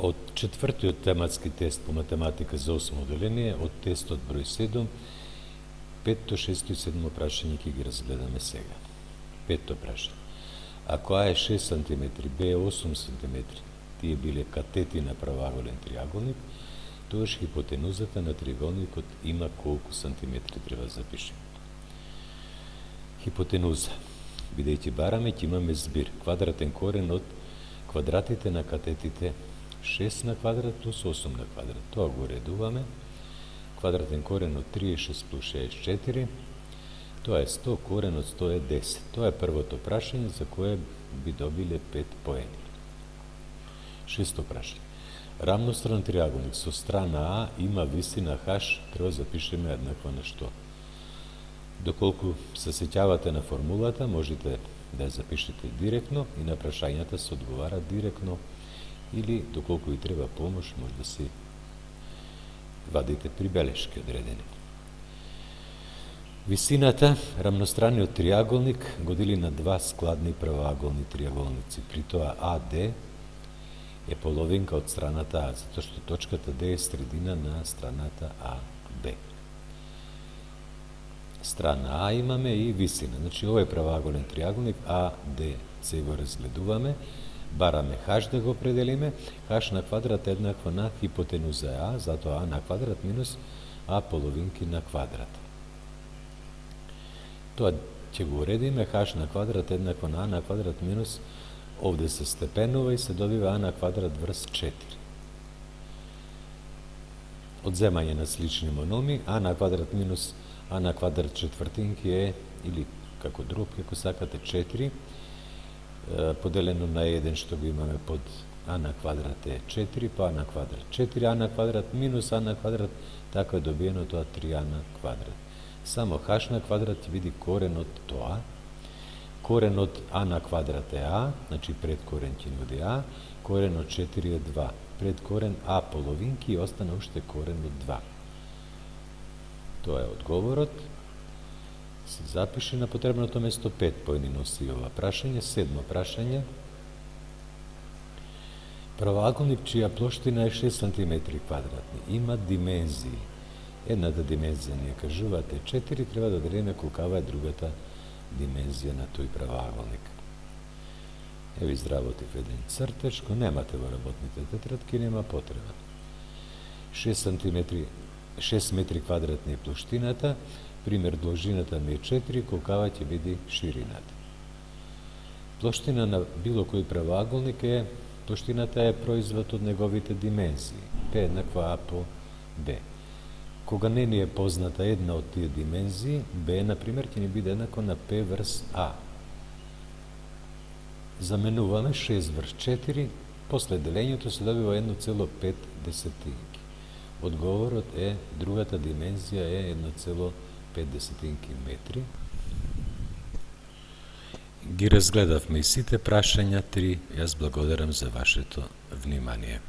Од четвртиот тематски тест по математика за 8 оделение, од тестот број 7, 5, 6 и 7 прашање ќе ги разгледаме сега. Петто прашање. Ако А е 6 см, Б е 8 см, тие биле катети на правоаголен триаголник, тогаш хипотенузата на триаголникот има колку сантиметри треба запишеме. Хипотенуза. Бидејќи бараме, ќе имаме збир, квадратен корен од квадратите на катетите 6 на квадрат плюс 8 на квадрат. Тоа го редуваме. Квадратен корен од 36 плюс 64, тоа е 100, корен од 100 е 10. Тоа е првото прашање за кое би добиле 5 поени. Шесто прашање. Рамностран триаголник со страна А има висина H, треба запишеме еднаква на што? Доколку се сеќавате на формулата, можете да ја запишете директно и на прашањата се одговара директно, или доколку ви треба помош, може да си вадите прибелешки одредени. Висината, рамностраниот триаголник го дели на два складни правоаголни триаголници. При тоа АД е половинка од страната А, затоа што точката Д е средина на страната АБ. Страна А имаме и висина. Значи, овој правоаголен триаголник АДЦ го разгледуваме, бараме H да го определиме, H на квадрат еднакво на хипотенуза А, затоа А на квадрат минус А половинки на квадрат. Тоа ќе го уредиме, H на квадрат еднакво на А на квадрат минус, овде се степенува и се добива А на квадрат врз 4. Одземање на слични мономи, А на квадрат минус А на квадрат четвртинки е, или како дробки, ако сакате, 4, поделено на 1, што го имаме под А на квадрат е 4, па А на квадрат 4, А на квадрат минус А на квадрат, така е добиено тоа 3А на квадрат. Само H на квадрат ќе биде корен од тоа. Корен од А на квадрат е А, значи пред корен ќе биде А, корен од 4 е 2. Пред корен А половинки и остана уште корен од 2. Тоа е одговорот. Се запише на потребното место 5 поени носи ова прашање. Седмо прашање. Правоаголник чија плоштина е 6 см квадратни има димензии. Едната димензија ни ја кажувате 4, треба да одредиме колкава е другата димензија на тој правоаголник. Еви изработив еден цртеж, кој немате во работните тетрадки, нема потреба. 6 метри квадратни е плоштината, пример должината ми е 4, колкава ќе биде ширината. Плоштина на било кој правоаголник е, плоштината е производ од неговите димензии. P еднаква А по Б. Кога не ни е позната една од тие димензии, Б, например, ќе ни биде еднакво на P врз А. Заменуваме 6 врз 4, после делењето се добива 1,5 десетинки. Одговорот е, другата димензија е 1,5 десетинки метри. Ги разгледавме и сите прашања 3. Јас благодарам за вашето внимание.